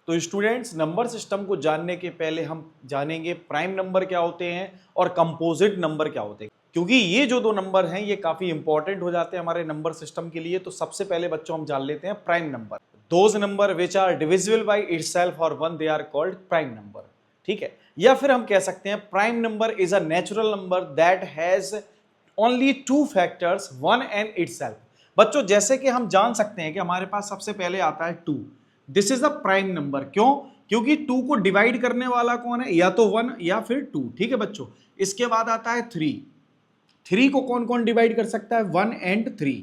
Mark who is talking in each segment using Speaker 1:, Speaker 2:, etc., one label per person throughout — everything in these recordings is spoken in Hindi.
Speaker 1: तो स्टूडेंट्स, नंबर सिस्टम को जानने के पहले हम जानेंगे प्राइम नंबर क्या होते हैं और कंपोजिट नंबर क्या होते हैं, क्योंकि ये जो दो नंबर हैं ये काफी इंपॉर्टेंट हो जाते हैं हमारे नंबर सिस्टम के लिए। तो सबसे पहले बच्चों हम जान लेते हैं prime number. Those number which are divisible by itself और one, they are called prime number. ठीक है, या फिर हम कह सकते हैं prime number is a natural number that has only two factors, one and itself. बच्चों, जैसे कि हम जान सकते हैं कि हमारे पास सबसे पहले आता है two. This is the prime number. क्यों? क्योंकि टू को डिवाइड करने वाला कौन है? या तो वन या फिर टू। ठीक है बच्चों, इसके बाद आता है थ्री। थ्री को कौन कौन डिवाइड कर सकता है? One and three.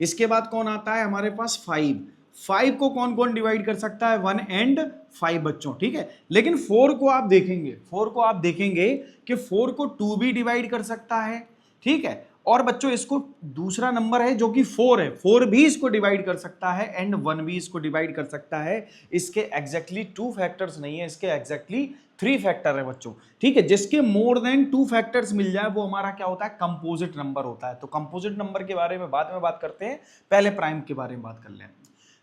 Speaker 1: इसके बाद कौन आता है हमारे पास? फाइव। फाइव को कौन कौन डिवाइड कर सकता है? वन एंड फाइव बच्चों। ठीक है, लेकिन फोर को आप देखेंगे, फोर को आप देखेंगे कि फोर को टू भी डिवाइड कर सकता है। ठीक है, और बच्चों इसको दूसरा नंबर है जो कि फोर है, फोर भी इसको डिवाइड कर सकता है एंड वन भी इसको डिवाइड कर सकता है। इसके एग्जैक्टली टू फैक्टर्स नहीं है, इसके एग्जैक्टली थ्री फैक्टर है बच्चों। ठीक है, जिसके मोर देन टू फैक्टर्स मिल जाए वो हमारा क्या होता है? कंपोजिट नंबर होता है। तो कंपोजिट नंबर के बारे में बाद में बात करते हैं, पहले प्राइम के बारे में बात कर लें।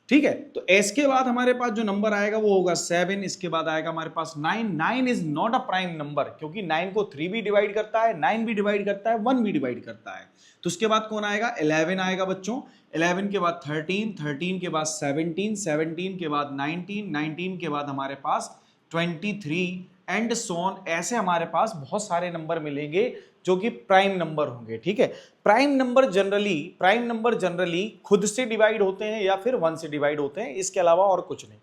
Speaker 1: ठीक है, तो एस के बाद हमारे पास जो नंबर आएगा वो होगा 7। इसके बाद आएगा हमारे पास 9। 9 is not a prime number, क्योंकि 9 को 3 भी डिवाइड करता है, 9 भी डिवाइड करता है, 1 भी डिवाइड करता है। तो उसके बाद कौन आएगा? 11 आएगा बच्चों। 11 के बाद 13, 13 के बाद 17, 17 के बाद 19, 19 के बाद हमारे पास 23 एंड सोन। ऐसे हमारे पास बहुत सारे नंबर मिलेंगे जो कि प्राइम नंबर होंगे। ठीक है, प्राइम नंबर जनरली खुद से डिवाइड होते हैं या फिर वन से डिवाइड होते हैं, इसके अलावा और कुछ नहीं।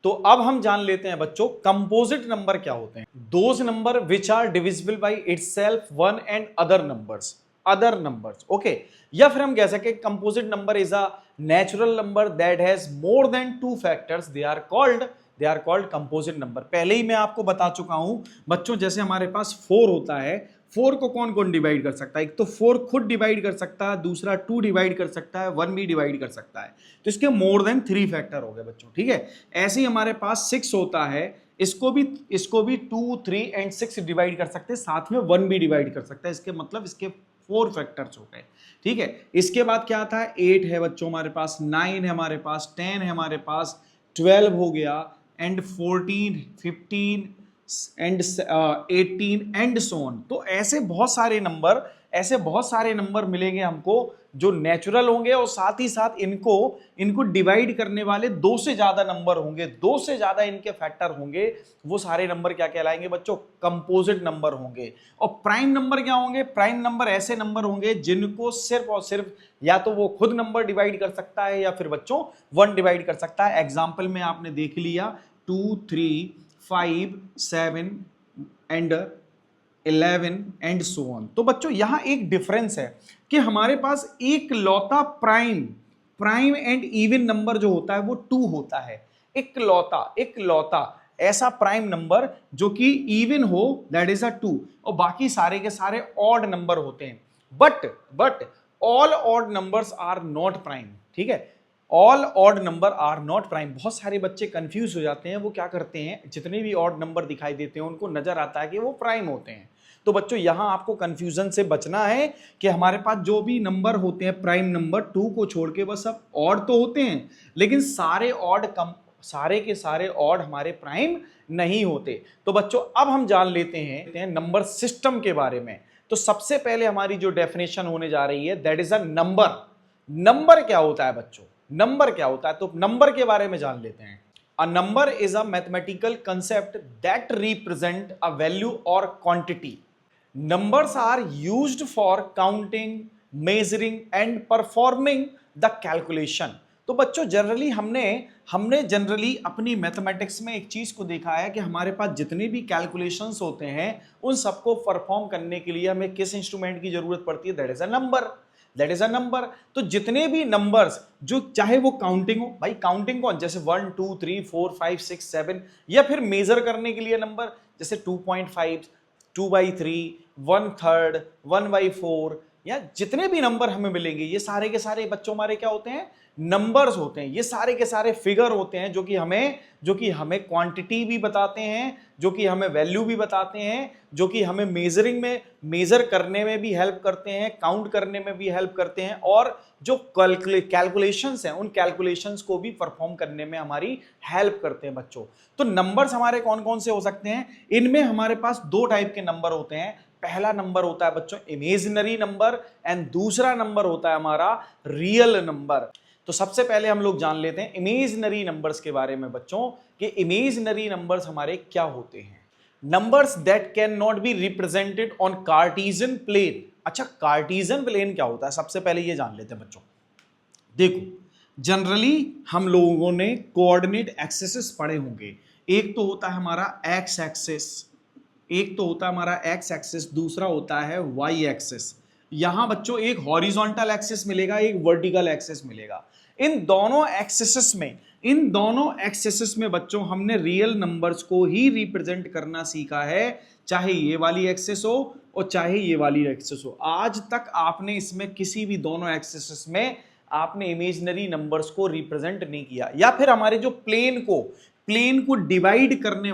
Speaker 1: तो अब हम जान लेते हैं बच्चों कंपोजिट नंबर क्या होते हैं। Those number which are divisible by itself, one and other numbers. Okay, या फिर हम कह सके composite number is a natural number that has more than two factors, they are called composite number. पहले ही मैं आपको बता चुका हूं बच्चों, जैसे हमारे पास फोर होता है, फोर को कौन कौन डिवाइड कर सकता है? एक तो फोर खुद डिवाइड कर सकता है, दूसरा टू डिवाइड कर सकता है, वन भी डिवाइड कर सकता है। तो इसके मोर देन थ्री फैक्टर हो गए बच्चों। ठीक है, ऐसे ही हमारे पास सिक्स होता है, इसको भी two, three and six divide कर सकते हैं, साथ में वन भी डिवाइड कर सकता है। इसके मतलब इसके फोर फैक्टर्स हो गए। ठीक है, इसके बाद क्या आता है? 8 है बच्चों हमारे पास, 9 है हमारे पास, 10 है हमारे पास, 12 हो गया and 14, 15 and 18 and so on. तो ऐसे बहुत सारे नंबर मिलेंगे हमको जो नेचुरल होंगे और साथ ही साथ इनको डिवाइड करने वाले दो से ज्यादा नंबर होंगे, दो से ज्यादा इनके फैक्टर होंगे। वो सारे नंबर क्या कहलाएंगे बच्चों? कंपोजिट नंबर होंगे। और प्राइम नंबर क्या होंगे? प्राइम नंबर ऐसे नंबर होंगे जिनको सिर्फ और सिर्फ या तो वो खुद नंबर डिवाइड कर सकता है या फिर बच्चों वन डिवाइड कर सकता है। एग्जाम्पल में आपने देख लिया 2, 3, 5, 7 एंड 11 एंड सो ऑन। तो बच्चों यहां एक डिफरेंस है कि हमारे पास एक लौता प्राइम एंड इवन नंबर जो होता है वो 2 होता है। एक लौता ऐसा प्राइम नंबर जो कि इवन हो, दैट इज अ 2, और बाकी सारे के सारे ऑड नंबर होते हैं। But all odd numbers are not prime. ठीक है, all odd number are not prime. बहुत सारे बच्चे कंफ्यूज हो जाते हैं, वो क्या करते हैं, जितने भी ऑड नंबर दिखाई देते हैं उनको नजर आता है कि वो प्राइम होते हैं। तो बच्चों यहां आपको कंफ्यूजन से बचना है कि हमारे पास जो भी नंबर होते हैं प्राइम नंबर, 2 को छोड़ के बस सब ऑड तो होते हैं, लेकिन सारे के सारे ऑड हमारे प्राइम नहीं होते। तो बच्चों अब हम जान लेते हैं नंबर सिस्टम के बारे में। तो सबसे पहले हमारी जो डेफिनेशन होने जा रही है that is a number. Number क्या होता है बच्चों? नंबर क्या होता है? तो नंबर के बारे में जान लेते हैं। A number is a mathematical concept that represent a value और quantity. Numbers are used for counting, measuring and performing the calculation। तो बच्चों जनरली हमने जनरली अपनी मैथमेटिक्स में एक चीज को देखा है कि हमारे पास जितने भी कैलकुलेशंस होते हैं उन सबको परफॉर्म करने के लिए हमें किस इंस्ट्रूमेंट की जरूरत पड़ती है? That is a number. तो जितने भी नंबर्स, जो चाहे वो काउंटिंग हो, भाई काउंटिंग कौन, जैसे 1, 2, 3, 4, 5, 6, 7, या फिर मेजर करने के लिए नंबर जैसे 2.5, 2/3, 1/3, 1/4, या जितने भी नंबर हमें मिलेंगे ये सारे के सारे बच्चों हमारे क्या होते हैं? नंबर्स होते हैं, ये सारे के सारे फिगर होते हैं जो कि हमें क्वांटिटी भी बताते हैं, जो कि हमें वैल्यू भी बताते हैं, जो कि हमें मेजर करने में भी हेल्प करते हैं, काउंट करने में भी हेल्प करते हैं, और जो कैलकुलेशंस हैं उन कैलकुलेशंस को भी परफॉर्म करने में हमारी हेल्प करते हैं बच्चों। तो नंबर्स हमारे कौन कौन से हो सकते हैं? इनमें हमारे पास दो टाइप के नंबर होते हैं। पहला नंबर होता है बच्चों इमेजिनरी नंबर, एंड दूसरा नंबर होता है हमारा रियल नंबर। तो सबसे पहले हम लोग जान लेते हैं इमेजिनरी नंबर्स के बारे में बच्चों, कि इमेजिनरी नंबर्स हमारे क्या होते हैं। Numbers that can not be represented on Cartesian plane. अच्छा, कार्टेशियन प्लेन क्या होता है, सबसे पहले ये जान लेते हैं बच्चों। देखो, जनरली हम लोगों ने कोऑर्डिनेट एक्सिस पढ़े होंगे। एक तो होता है हमारा एक्स एक्सिस, दूसरा होता है वाई एक्सिस। यहां बच्चों एक हॉरिजॉन्टल एक्सिस मिलेगा, एक वर्टिकल एक्सिस मिलेगा। इन दोनों एक्सिस में बच्चों हमने रियल नंबर्स को ही रिप्रेजेंट करना सीखा है, चाहे ये वाली एक्सिस हो और चाहे ये वाली एक्सिस हो। आज तक आपने इसमें किसी भी दोनों एक्सिस में आपने इमेजिनरी नंबर्स को रिप्रेजेंट नहीं किया। या फिर हमारे जो प्लेन को डिवाइड करने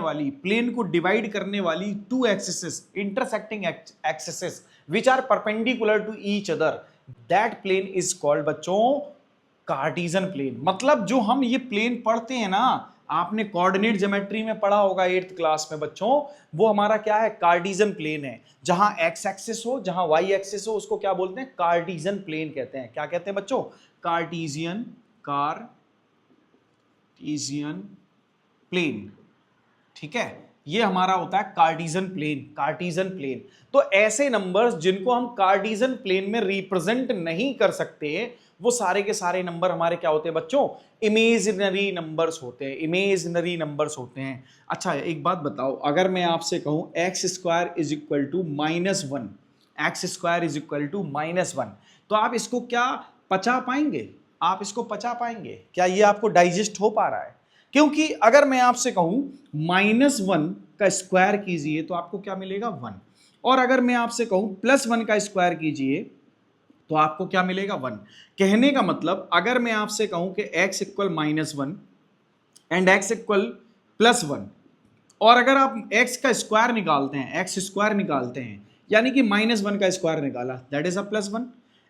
Speaker 1: वाली two axis, intersecting axis which are perpendicular to each other, that plane is called बच्चों कार्टेशियन प्लेन। मतलब जो हम ये प्लेन पढ़ते हैं ना, आपने कोऑर्डिनेट ज्योमेट्री में पढ़ा होगा 8th क्लास में बच्चों, वो हमारा क्या है? कार्टेशियन प्लेन है। जहां एक्स एक्सिस हो, जहां वाई एक्सिस हो, उसको क्या बोलते हैं? कार्टेशियन प्लेन कहते हैं। क्या कहते हैं बच्चों? Cartesian plane. ठीक है, ये हमारा होता है कार्टेशियन प्लेन। तो ऐसे नंबर्स जिनको हम कार्टेशियन प्लेन में रिप्रेजेंट नहीं कर सकते, वो सारे के सारे नंबर हमारे क्या होते हैं बच्चों? इमेजिनरी नंबर्स होते हैं। अच्छा, एक बात बताओ, अगर मैं आपसे कहूं x square is equal to -1, तो आप इसको क्या पचा पाएंगे? क्या ये आपको डाइजेस्ट हो पा रहा है? क्योंकि अगर मैं आपसे कहूं -1 का स्क्वायर कीजिए तो आपको क्या मिलेगा? 1। और अगर मैं आपसे कहूं +1 का स्क्वायर कीजिए तो आपको क्या मिलेगा? 1। कहने का मतलब, अगर मैं आपसे कहूं कि x equal -1 and x equal +1, और अगर आप x का स्क्वायर निकालते हैं, यानी कि -1 का स्क्वायर निकाला, that is a +1,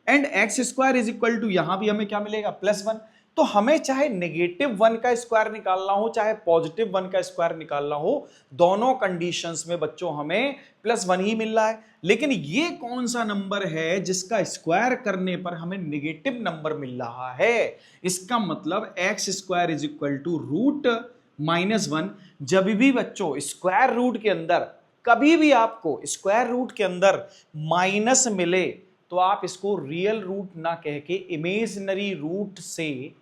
Speaker 1: and x square is equal to, यहां भी हमें क्या मिलेगा? +1। तो हमें चाहे -1 का स्क्वायर निकालना हो, चाहे +1 का स्क्वायर निकालना हो, दोनों कंडीशंस में बच्चों हमें +1 ही मिल रहा है। लेकिन ये कौन सा नंबर है जिसका स्क्वायर करने पर हमें नेगेटिव नंबर मिल रहा है? इसका मतलब x square is equal to √-1। जब भी बच्चों स्क्वायर रूट के अंदर, कभी भी आपको स्क्वायर रूट के अंदर माइनस मिले, तो आप इसको रियल रूट ना कह के इमेजिनरी रूट से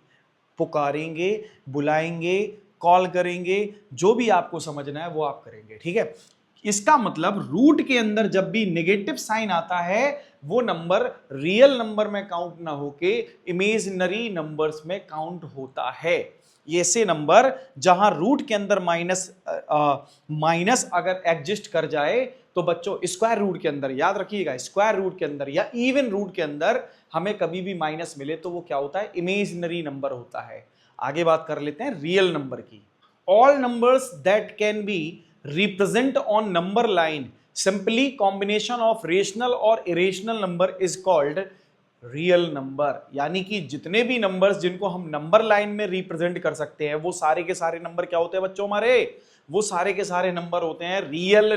Speaker 1: पुकारेंगे, बुलाएंगे, कॉल करेंगे, जो भी आपको समझना है वो आप करेंगे। ठीक है, इसका मतलब रूट के अंदर जब भी नेगेटिव साइन आता है, वो नंबर रियल नंबर में काउंट ना होके इमेजिनरी नंबर्स में काउंट होता है। ये ऐसे नंबर जहां रूट के अंदर माइनस अगर एग्जिस्ट कर जाए, तो बच्चों स्क्वायर रूट के अंदर, याद रखिएगा, स्क्वायर रूट के अंदर या इवन रूट के अंदर हमें कभी भी माइनस मिले तो वो क्या होता है? इमेजिनरी नंबर होता है। आगे बात कर लेते हैं रियल नंबर की। All numbers that can be represent on number line simply combination of rational और irrational number is called real number. यानी कि जितने भी नंबर्स जिनको हम नंबर लाइन में रिप्रेजेंट कर सकते हैं, वो सारे के सारे नंबर क्या होते हैं बच्चों हमारे? वो सारे के सारे नंबर होते हैं रियल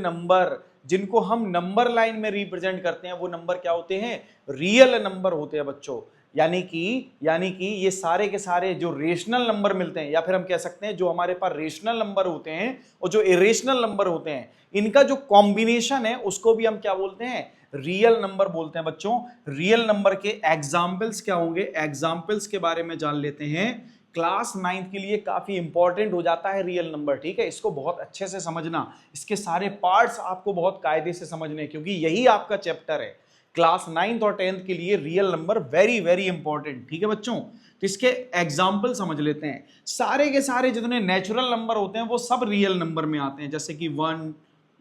Speaker 1: नंबर। जिनको हम नंबर लाइन में रिप्रेजेंट करते हैं, वो नंबर क्या होते हैं? रियल नंबर होते हैं बच्चों। यानी कि ये सारे के सारे जो रेशनल नंबर मिलते हैं, या फिर हम कह सकते हैं जो हमारे पास रेशनल नंबर होते हैं और जो इरेशनल नंबर होते हैं, इनका जो कॉम्बिनेशन है उसको भी हम क्या बोलते हैं? रियल नंबर बोलते हैं बच्चों। रियल नंबर के एग्जाम्पल्स क्या होंगे? एग्जाम्पल्स के बारे में जान लेते हैं। क्लास 9th के लिए काफी इंपॉर्टेंट हो जाता है रियल नंबर। ठीक है, इसको बहुत अच्छे से समझना, इसके सारे पार्ट्स आपको बहुत कायदे से समझने, क्योंकि यही आपका चैप्टर है। क्लास 9th और 10th के लिए real number very very important. ठीक है बच्चों, तो इसके एग्जाम्पल समझ लेते हैं। सारे के सारे जितने नेचुरल नंबर होते हैं वो सब रियल नंबर में आते हैं, जैसे कि 1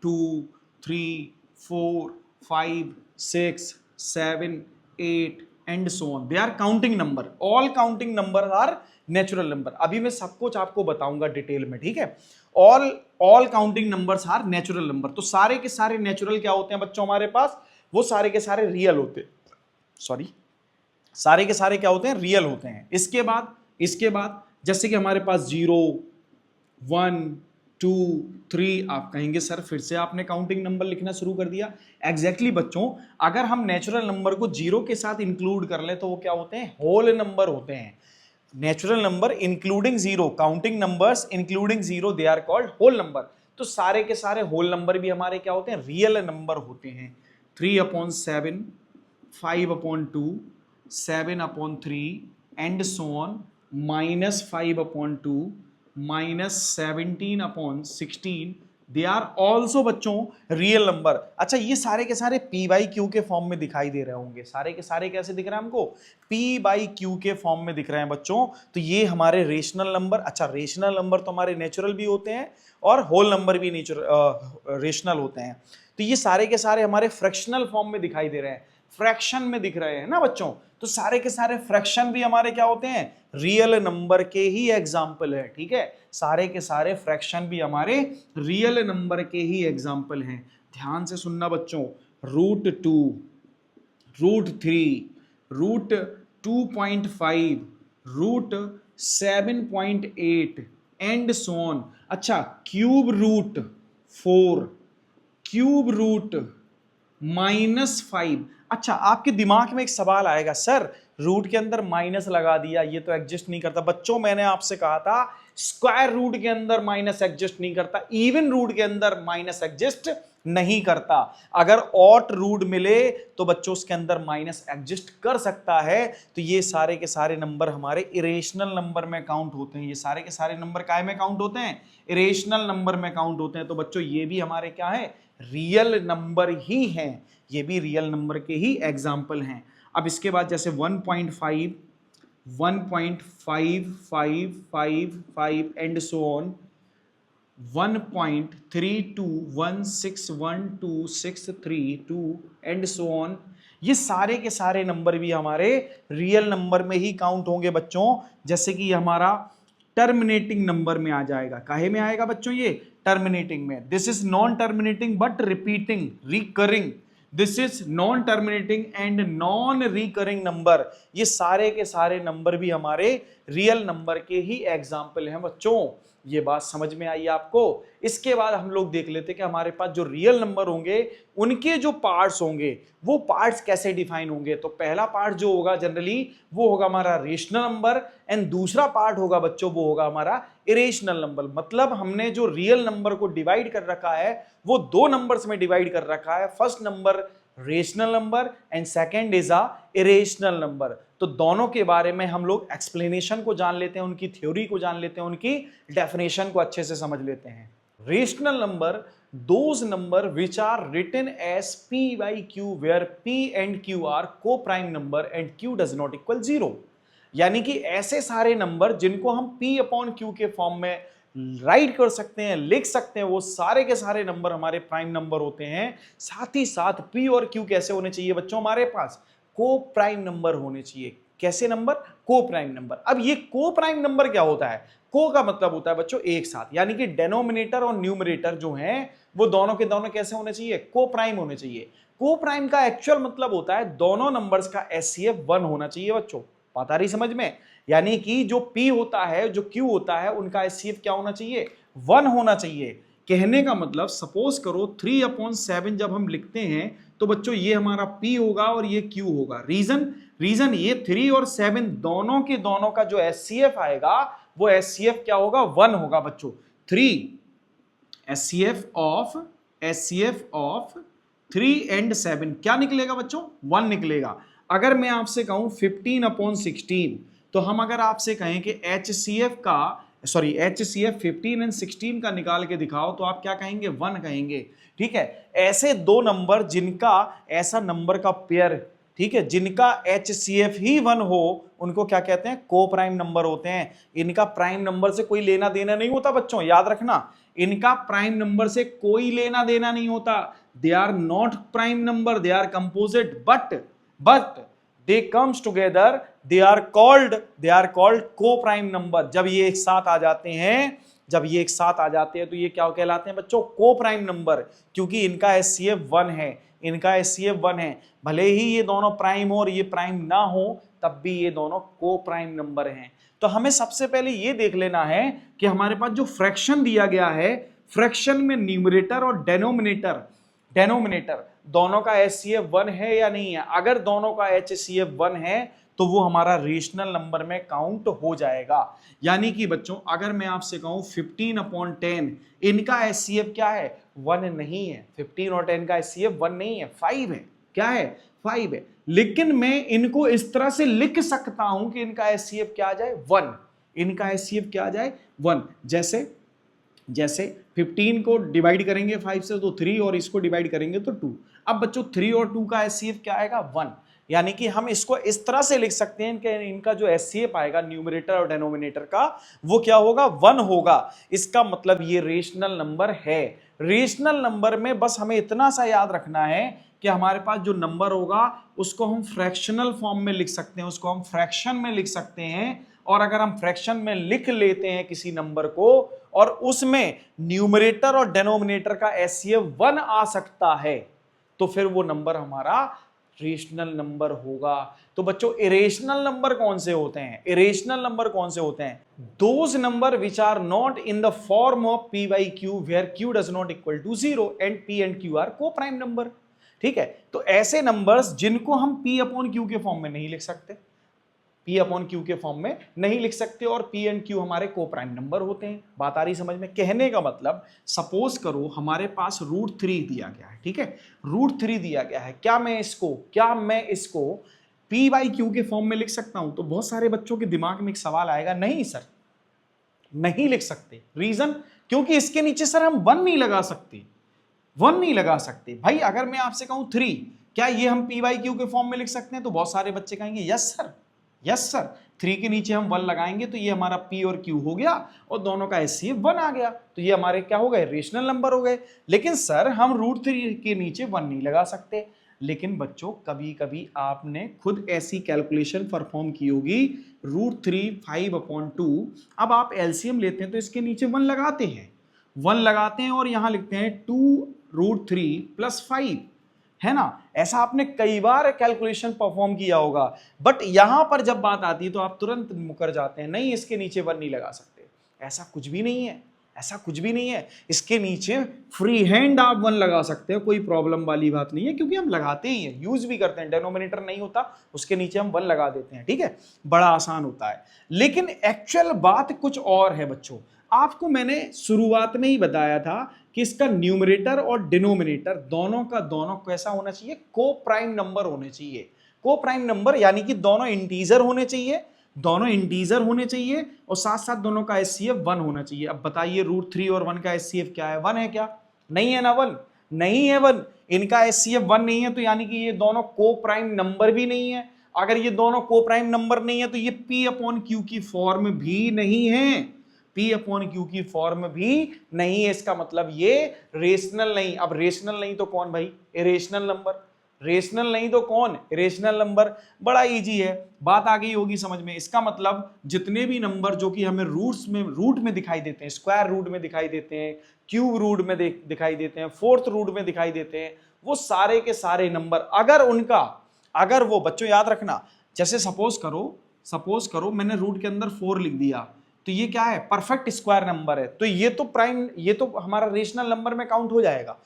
Speaker 1: 2 3 4 5 6 7 8 and so on, they are counting number, all counting number are natural number. अभी मैं सब कुछ आपको बताऊंगा डिटेल में, ठीक है। All counting numbers are natural number. तो सारे के सारे नेचुरल क्या होते हैं बच्चों हमारे पास, वो सारे के सारे रियल होते हैं, सॉरी सारे के सारे क्या होते हैं, रियल होते हैं। इसके बाद जैसे कि हमारे पास 0 1 2 3, आप कहेंगे सर फिर से आपने काउंटिंग नंबर लिखना शुरू कर दिया। एग्जैक्टली बच्चों, अगर हम नेचुरल नंबर को 0 के साथ इंक्लूड कर ले तो वो क्या होते हैं, होल नंबर होते हैं। Natural number including 0, counting numbers including 0, they are called whole number. तो सारे के सारे होल नंबर भी हमारे क्या होते हैं, रियल नंबर होते हैं। 3/7, 5/2, 7/3 and so on, -5/2, -17/16, they are also बच्चों रियल नंबर। अच्छा, ये सारे के सारे P बाई क्यू के फॉर्म में दिखाई दे रहे होंगे, सारे के सारे कैसे दिख रहे हैं हमको, P बाई क्यू के फॉर्म में दिख रहे हैं बच्चों। तो ये हमारे रेशनल नंबर, अच्छा रेशनल नंबर तो हमारे नेचुरल भी होते हैं और होल नंबर भी रेशनल होते हैं। तो ये सारे के सारे हमारे फ्रैक्शनल फॉर्म में दिखाई दे रहे हैं, फ्रैक्शन में दिख रहे हैं ना बच्चों। तो सारे के सारे फ्रैक्शन भी हमारे क्या होते हैं, रियल नंबर के ही एग्जाम्पल है, ठीक है। सारे के सारे फ्रैक्शन भी हमारे रियल नंबर के ही एग्जाम्पल हैं। ध्यान से सुनना बच्चों, √2, √3, √2.5, √7.8 एंड सो ऑन। अच्छा, √4, √-5। अच्छा, आपके दिमाग में एक सवाल आएगा, सर रूट के अंदर माइनस लगा दिया, ये तो एग्जिस्ट नहीं करता। बच्चों मैंने आपसे कहा था स्क्वायर रूट के अंदर माइनस एग्जिस्ट नहीं करता, इवन रूट के अंदर माइनस एग्जिस्ट नहीं करता। अगर ऑट रूट मिले तो बच्चों उसके अंदर माइनस एग्जिस्ट कर सकता है। तो ये सारे के सारे नंबर हमारे इरेशनल नंबर में काउंट होते हैं। ये सारे के सारे नंबर काय में काउंट होते हैं, इरेशनल नंबर में काउंट होते हैं। तो बच्चों ये भी हमारे क्या है, रियल नंबर ही हैं, ये भी रियल नंबर के ही एग्जाम्पल हैं। अब इसके बाद जैसे 1.5, 1.5555 and so on, 1.32161263 and so on, ये सारे के सारे नंबर भी हमारे रियल नंबर में ही काउंट होंगे बच्चों। जैसे कि हमारा टर्मिनेटिंग नंबर में आ जाएगा, काहे में आएगा बच्चों, ये टर्मिनेटिंग में। This is non terminating but repeating, recurring, this is non terminating and non recurring number. ये सारे के सारे नंबर भी हमारे रियल नंबर के ही एग्जाम्पल हैं बच्चों। ये बात समझ में आई आपको। इसके बाद हम लोग देख लेते हैं कि हमारे पास जो रियल नंबर होंगे उनके जो पार्ट्स होंगे वो पार्ट्स कैसे डिफाइन होंगे। तो पहला पार्ट जो होगा जनरली वो होगा हमारा रेशनल नंबर, एंड दूसरा पार्ट होगा बच्चों वो होगा हमारा इरेशनल नंबर। मतलब हमने जो रियल नंबर को डिवाइड कर रखा है वो दो नंबर्स में डिवाइड कर रखा है। First number rational number and second is a irrational number. तो दोनों के बारे में हम लोग एक्सप्लेनेशन को जान लेते हैं, उनकी थ्योरी को जान लेते हैं, उनकी डेफिनेशन को अच्छे से समझ लेते हैं। Rational number those number which are written as P by Q where P and Q are co-prime number and Q does not equal 0। यानी कि ऐसे सारे नंबर जिनको हम P upon Q के फॉर्म में राइट कर सकते हैं, लिख सकते हैं, वो सारे के सारे नंबर हमारे प्राइम नंबर होते हैं। साथ ही साथ P और Q कैसे होने चाहिए बच्चों, हमारे पास को प्राइम नंबर होने चाहिए। कैसे नंबर, को प्राइम नंबर। अब ये को प्राइम नंबर क्या होता है, को का मतलब होता है बच्चों एक साथ, यानी कि डेनोमिनेटर और न्यूमरेटर जो हैं वो दोनों के दोनों कैसे होने चाहिए, को प्राइम होने चाहिए। को प्राइम का एक्चुअल मतलब होता है दोनों नंबर्स का एचसीएफ 1 होना चाहिए बच्चों। बात आ रही समझ में, यानी कि जो P होता है जो Q होता है उनका एचसीएफ क्या होना चाहिए, 1 होना चाहिए। कहने का मतलब सपोज करो 3/7 जब हम लिखते हैं तो बच्चों ये हमारा P होगा और ये Q होगा। रीजन ये 3 और 7 दोनों के दोनों का जो एचसीएफ आएगा वो एचसीएफ क्या होगा, 1 होगा बच्चों। 3 एचसीएफ ऑफ 3 एंड 7 क्या निकलेगा बच्चों, 1 निकलेगा। अगर मैं आपसे कहूं 15/16, तो हम अगर आपसे कहें कि एचसीएफ 15 एंड 16 का निकाल के दिखाओ तो आप क्या कहेंगे, 1 कहेंगे। ठीक है, ऐसे दो नंबर जिनका ऐसा नंबर का पेयर, ठीक है, जिनका एचसीएफ ही 1 हो उनको क्या कहते हैं, को प्राइम नंबर होते हैं। इनका प्राइम नंबर से कोई लेना देना नहीं होता बच्चों, याद रखना, इनका प्राइम नंबर से कोई लेना देना नहीं होता। They are not prime number, they are composite, but they comes together, they are called coprime number. जब ये एक साथ आ जाते हैं, जब ये एक साथ आ जाते हैं तो ये क्या कहलाते हैं बच्चों? को प्राइम नंबर, क्योंकि इनका HCF 1 है, इनका HCF 1 है। भले ही ये दोनों प्राइम हो और ये प्राइम ना हो, तब भी ये दोनों को प्राइम नंबर हैं। तो हमें सबसे पहले ये देख लेना है कि हमारे पास जो फ्रैक्शन दिया गया है, फ्रैक्शन में न्यूमरेटर और डेनोमिनेटर दोनों का HCF 1 है या नहीं है। अगर दोनों का HCF 1 है तो वो हमारा रेशनल नंबर में काउंट हो जाएगा। यानी कि बच्चों अगर मैं आपसे कहूं 15/10 इनका HCF क्या है? 1 नहीं है। 15 और 10 का HCF 1 नहीं है, 5 है। क्या है? 5 है। लेकिन मैं इनको इस तरह से लिख सकता हूं कि इनका HCF क्या आ जाए? 1। इनका HCF क्या आ जाए? 1। जैसे 15 को डिवाइड करेंगे 5 से तो 3 और इसको डिवाइड करेंगे तो 2। अब बच्चों 3 और 2 का HCF क्या आएगा? 1। यानी कि हम इसको इस तरह से लिख सकते हैं कि इनका जो HCF आएगा न्यूमरेटर और डेनोमिनेटर का, वो क्या होगा? 1 होगा। इसका मतलब ये रेशनल नंबर है। रेशनल नंबर में बस हमें इतना सा याद रखना है कि हमारे पास जो नंबर होगा उसको हम फ्रैक्शनल फॉर्म में लिख सकते हैं, उसको हम फ्रैक्शन में लिख सकते हैं। और अगर हम फ्रैक्शन में लिख लेते हैं किसी नंबर को और उसमें न्यूमरेटर और डेनोमिनेटर का HCF 1 आ सकता है, तो फिर वो नंबर हमारा रेशनल नंबर होगा। तो बच्चों इरेशनल नंबर कौन से होते हैं? इरेशनल नंबर कौन से होते हैं? Those number which are not in the form of P by Q where Q does not equal to 0 and P and Q are coprime number. ठीक है, तो ऐसे नंबर्स जिनको हम P अपॉन Q के फॉर्म में नहीं लिख सकते, P अपॉन Q के फॉर्म में नहीं लिख सकते, और P एंड Q हमारे को प्राइम नंबर होते हैं। बात आ रही समझ में? कहने का मतलब सपोज करो हमारे पास √3 दिया गया है। ठीक है, √3 दिया गया है। क्या मैं इसको P by Q के फॉर्म में लिख सकता हूं? तो बहुत सारे बच्चों के दिमाग में एक सवाल आएगा, नहीं सर नहीं लिख सकते। रीजन? क्योंकि इसके नीचे सर हम 1 नहीं लगा सकते, 1 नहीं लगा सकते। भाई अगर मैं आपसे कहूं 3, क्या ये हम P by Q के फॉर्म में लिख सकते हैं? तो बहुत सारे बच्चे कहेंगे यस सर 3 के नीचे हम 1 लगाएंगे तो ये हमारा P और Q हो गया और दोनों का HCF 1 आ गया, तो ये हमारे क्या हो गए? रेशनल नंबर हो गए। लेकिन सर हम √3 के नीचे 1 नहीं लगा सकते। लेकिन बच्चों कभी कभी आपने खुद ऐसी कैलकुलेशन परफॉर्म की होगी, √3 5/2। अब आप LCM लेते हैं तो इसके नीचे 1 लगाते हैं और यहां लिखते हैं 2√3 + 5, है ना? ऐसा आपने कई बार कैलकुलेशन परफॉर्म किया होगा। बट यहां पर जब बात आती है तो आप तुरंत मुकर जाते हैं, नहीं इसके नीचे 1 नहीं लगा सकते। ऐसा कुछ भी नहीं है, इसके नीचे फ्री हैंड आप 1 लगा सकते हो, कोई प्रॉब्लम वाली बात नहीं है, क्योंकि हम लगाते ही हैं, यूज भी करते हैं। डेनोमिनेटर नहीं होता उसके नीचे हम 1 लगा देते हैं। ठीक है, बड़ा आसान होता है। लेकिन एक्चुअल बात कुछ और है बच्चों। आपको मैंने शुरुआत में ही बताया था कि इसका न्यूमरेटर और डिनोमिनेटर दोनों का दोनों कैसा होना चाहिए? को प्राइम नंबर होने चाहिए। को प्राइम नंबर यानी कि दोनों इंटीजर होने चाहिए और साथ साथ दोनों का HCF 1 होना चाहिए। अब बताइए √3 और 1 का HCF क्या है? 1 है क्या? नहीं है ना 1? नहीं है 1। इनका HCF 1 नहीं है, तो यानी कि ये दोनों को प्राइम नंबर भी नहीं है। अगर ये दोनों को प्राइम नंबर नहीं है तो ये P अपॉन Q की फॉर्म भी नहीं है, P अपॉन Q की फॉर्म भी नहीं है। इसका मतलब ये रेशनल नहीं। अब रेशनल नहीं तो कौन भाई? Irrational number. रेशनल नहीं तो कौन? Irrational number. बड़ा इजी है, बात आ गई होगी समझ में। इसका मतलब जितने भी नंबर जो कि हमें रूट में दिखाई देते हैं, स्क्वायर रूट में दिखाई देते हैं, क्यूब रूट में दिखाई देते हैं, फोर्थ रूट में दिखाई देते हैं, वो सारे के सारे नंबर अगर वो बच्चों याद रखना, जैसे सपोज करो मैंने रूट के अंदर 4 लिख दिया, तो ये क्या है? परफेक्ट स्क्वायर नंबर है, तो ये तो हमारा रेशनल नंबर में काउंट हो जाएगा।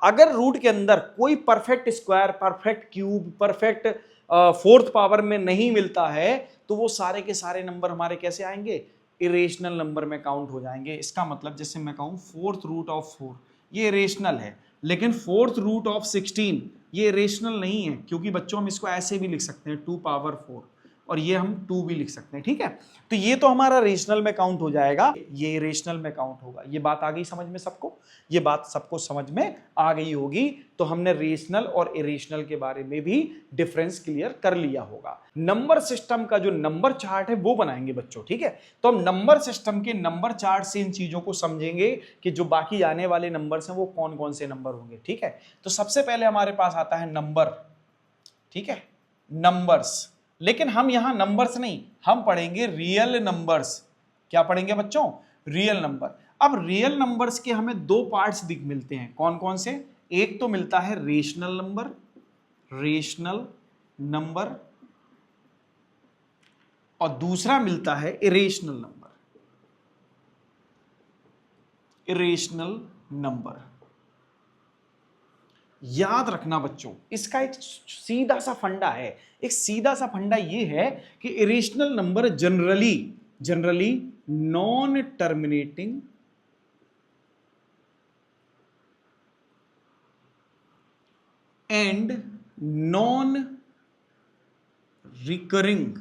Speaker 1: अगर रूट के अंदर कोई perfect square, perfect cube, perfect fourth power में नहीं मिलता है, तो वो सारे के सारे नंबर हमारे कैसे आएंगे? इरेशनल नंबर में काउंट हो जाएंगे। इसका मतलब जैसे मैं कहूं 4th रूट ऑफ 4 ये इरेशनल है, लेकिन 4th रूट ऑफ 16 ये इरेशनल नहीं है, क्योंकि बच्चों हम इसको ऐसे भी लिख सकते हैं 2 पावर 4, और ये हम 2 भी लिख सकते हैं। ठीक है, तो ये तो हमारा रेशनल में काउंट हो जाएगा, ये रेशनल में काउंट होगा। ये बात आ गई समझ में सबको? ये बात सबको समझ में आ गई होगी। तो हमने रेशनल और इरेशनल के बारे में भी डिफरेंस क्लियर कर लिया होगा। नंबर सिस्टम का जो नंबर चार्ट है वो बनाएंगे बच्चों। ठीक है, तो हम नंबर सिस्टम के नंबर चार्ट से इन चीजों को समझेंगे कि जो बाकी आने वाले नंबर्स हैं वो कौन कौन से नंबर होंगे। ठीक है, तो सबसे पहले हमारे पास आता है नंबर। ठीक है, नंबर्स। लेकिन हम यहां नंबर्स नहीं, हम पढ़ेंगे रियल नंबर्स। क्या पढ़ेंगे बच्चों? Real number. अब रियल नंबर्स के हमें दो पार्ट्स दिख मिलते हैं, कौन कौन से? एक तो मिलता है रेशनल नंबर, रेशनल नंबर, और दूसरा मिलता है इरेशनल नंबर, इरेशनल नंबर। याद रखना बच्चों, इसका एक सीधा सा फंडा है, एक सीधा सा फंडा ये है कि irrational number generally generally non terminating and non recurring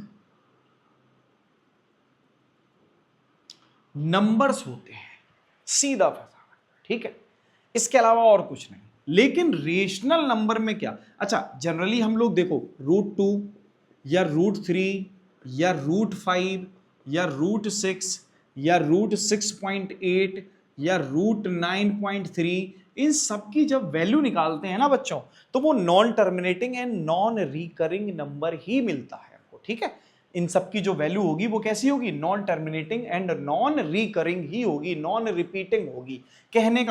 Speaker 1: numbers होते हैं, सीधा फंसा। ठीक है, इसके अलावा और कुछ नहीं। लेकिन रेशनल नंबर में क्या? अच्छा, जनरली हम लोग देखो √2 या √3 या √5 या √6 या √6.8 या √9.3, इन सब की जब वैल्यू निकालते हैं ना बच्चों, तो वो non terminating and non recurring number ही मिलता है आपको। ठीक है, इन सब की जो वैल्यू होगी वो कैसी होगी? Non terminating and non recurring ही होगी, नॉन रिपीटिंग होगी। कहने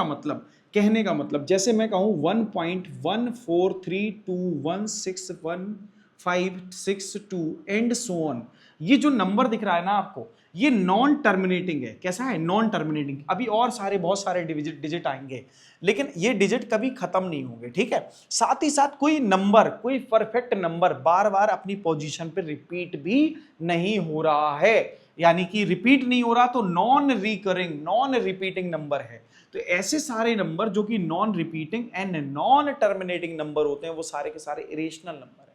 Speaker 1: का मतलब जैसे मैं कहूं 1.143216156 एंड सो ऑन, ये जो नंबर दिख रहा है ना आपको, ये नॉन टर्मिनेटिंग है। कैसा है? Non terminating. अभी और बहुत सारे डिजिट आएंगे, लेकिन ये डिजिट कभी खत्म नहीं होंगे। ठीक है, साथ ही साथ कोई नंबर, कोई परफेक्ट नंबर बार बार अपनी पोजीशन पे रिपीट भी नहीं हो रहा है, यानी कि रिपीट नहीं हो रहा तो non recurring, non repeating number है। तो ऐसे सारे नंबर जो कि non repeating and non terminating number होते हैं, वो सारे के सारे इरेशनल नंबर है।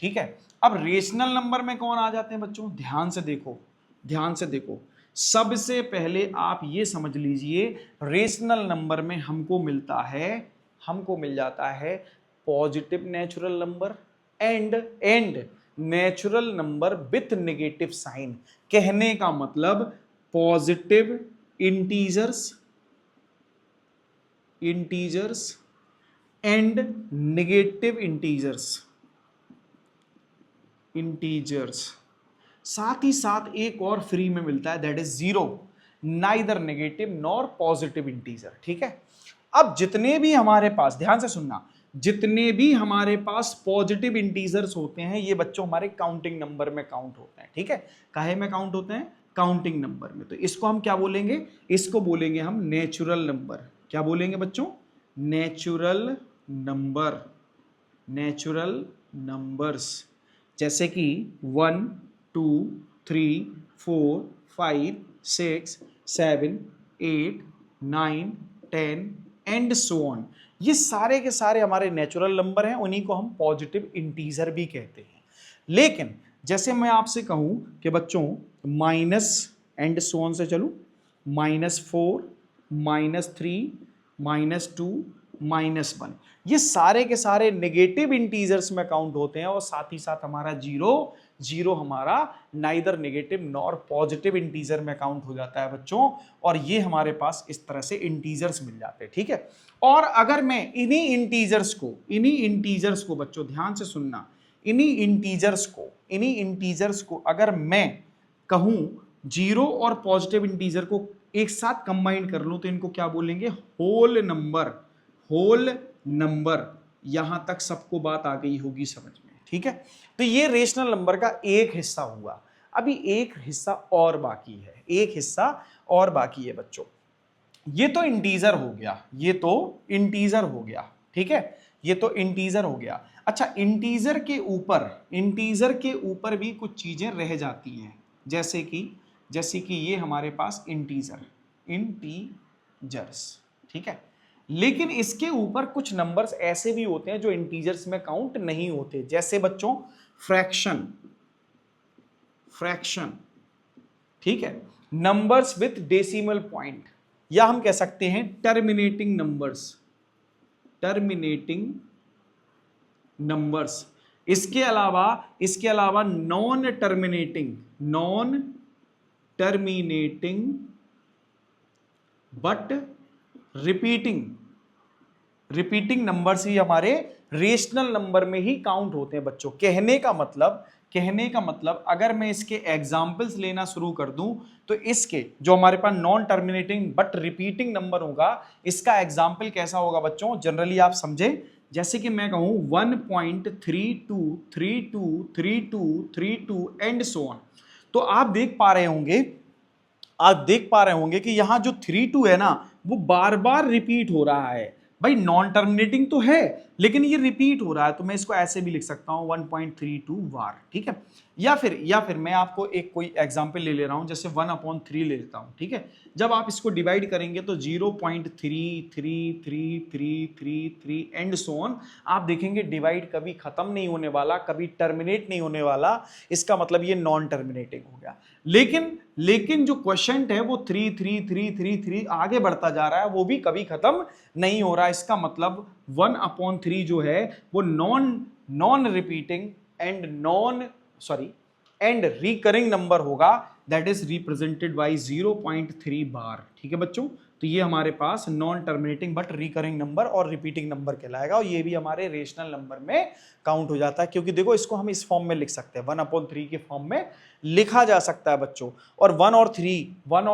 Speaker 1: ठीक है, अब रेशनल नंबर में कौन आ जाते हैं बच्चों? ध्यान से देखो, ध्यान से देखो। सबसे पहले आप ये समझ लीजिए, रेशनल नंबर में हमको मिल जाता है positive natural number and natural number with negative sign. कहने का मतलब positive integers and negative integers. साथ ही साथ एक और फ्री में मिलता है, that is zero, neither negative nor positive integer. ठीक है, अब जितने भी हमारे पास, ध्यान से सुनना, जितने भी हमारे पास पॉजिटिव इंटीजर्स होते हैं, ये बच्चों हमारे काउंटिंग नंबर में काउंट होते हैं। ठीक है, काहे में काउंट होते हैं? काउंटिंग नंबर में। तो इसको हम क्या बोलेंगे? इसको बोलेंगे हम नेचुरल नंबर। क्या बोलेंगे बच्चों? Natural number, natural numbers. जैसे कि 1 2 3 4 5 6 7 8 9 10 एंड सो ऑन, ये सारे के सारे हमारे नेचुरल नंबर हैं, उन्हीं को हम पॉजिटिव इंटीजर भी कहते हैं। लेकिन जैसे मैं आपसे कहूं कि बच्चों माइनस एंड सो ऑन से चलूं, -4 -3 -2 -1, ये सारे के सारे नेगेटिव इंटीजर्स में काउंट होते हैं, और साथ ही साथ हमारा जीरो हमारा neither negative nor positive integer में काउंट हो जाता है बच्चों। और ये हमारे पास इस तरह से इंटीजर्स मिल जाते हैं। ठीक है, और अगर मैं इन्हीं इंटीजर्स को बच्चों ध्यान से सुनना, इन्हीं इंटीजर्स को अगर मैं कहूं जीरो और पॉजिटिव इंटीजर को एक साथ कंबाइन कर लूं, तो इनको क्या बोलेंगे? Whole number. यहां तक सबको बात आ गई होगी समझ में। ठीक है, तो ये रेशनल नंबर का एक हिस्सा हुआ। अभी एक हिस्सा और बाकी है, बच्चों। ये तो इंटीजर हो गया, ठीक है, ये तो इंटीजर हो गया। अच्छा, इंटीजर के ऊपर भी कुछ चीजें रह जाती हैं, जैसे कि ये हमारे पास इंटीजर्स। ठीक है, लेकिन इसके ऊपर कुछ नंबर्स ऐसे भी होते हैं जो इंटीजर्स में काउंट नहीं होते, जैसे बच्चों फ्रैक्शन। ठीक है, नंबर्स विथ डेसिमल पॉइंट, या हम कह सकते हैं टर्मिनेटिंग नंबर्स। इसके अलावा non terminating but repeating numbers ही हमारे रेशनल नंबर में ही काउंट होते हैं बच्चों। कहने का मतलब कहने का मतलब अगर मैं इसके एग्जाम्पल्स लेना शुरू कर दूं तो इसके जो हमारे पास non terminating but repeating number होगा, इसका एग्जाम्पल कैसा होगा बच्चों, जनरली आप समझे, जैसे कि मैं कहूं 1.323232 एंड सो ऑन। तो आप देख पा रहे होंगे कि यहां जो 32 है ना वो बार बार रिपीट हो रहा है। भाई नॉन टर्मिनेटिंग तो है लेकिन ये रिपीट हो रहा है, तो मैं इसको ऐसे भी लिख सकता हूं 1.32 वार, ठीक है। या फिर मैं आपको एक कोई एग्जांपल ले ले रहा हूं, जैसे 1/3 ले लेता हूं, ठीक है। जब आप इसको डिवाइड करेंगे तो 0.33333 एंड सो ऑन, आप देखेंगे डिवाइड कभी खत्म नहीं होने वाला, कभी टर्मिनेट नहीं होने वाला। इसका मतलब ये नॉन टर्मिनेटिंग हो गया। लेकिन जो क्वेश्चन है वो 33333 आगे बढ़ता जा रहा है, वो भी कभी खत्म नहीं हो रहा। इसका मतलब 1/3 जो है वो non repeating and recurring number होगा, that is represented by 0.3 bar, ठीक है बच्चों। तो ये हमारे पास non terminating but recurring number और रिपीटिंग नंबर कहलाएगा, और ये भी हमारे रेशनल नंबर में काउंट हो जाता है, क्योंकि देखो इसको हम इस फॉर्म में लिख सकते हैं, 1/3 के फॉर्म में लिखा जा सकता है बच्चों। और 1 और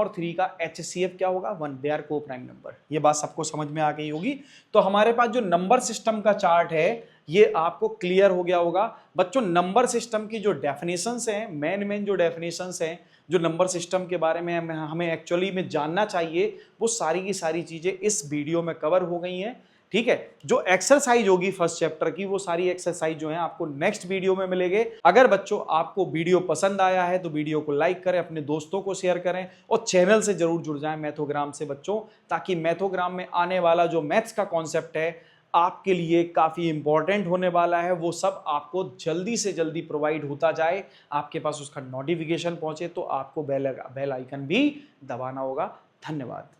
Speaker 1: 3 का HCF क्या होगा, 1, they are coprime number. ये बात सबको समझ में आ गई होगी। तो हमारे पास जो नंबर सिस्टम का चार्ट है ये आपको क्लियर हो गया होगा बच्चों। नंबर सिस्टम की जो डेफिनेशंस हैं, मेन जो डेफिनेशंस हैं जो नंबर सिस्टम के बारे में हमें एक्चुअली में जानना चाहिए, वो सारी की सारी चीजें इस वीडियो में कवर हो गई हैं, ठीक है। जो एक्सरसाइज होगी फर्स्ट चैप्टर की, वो सारी एक्सरसाइज जो है आपको नेक्स्ट वीडियो में मिलेंगे। अगर बच्चों आपको वीडियो पसंद आया है तो वीडियो को लाइक करें, अपने दोस्तों को शेयर करें, और चैनल से जरूर जुड़ जाएं मैथोग्राम से बच्चों, ताकि मैथोग्राम में आने वाला जो मैथ्स का कॉन्सेप्ट है आपके लिए काफ़ी इंपॉर्टेंट होने वाला है, वो सब आपको जल्दी से जल्दी प्रोवाइड होता जाए, आपके पास उसका नोटिफिकेशन पहुंचे, तो आपको बेल आइकन भी दबाना होगा। धन्यवाद।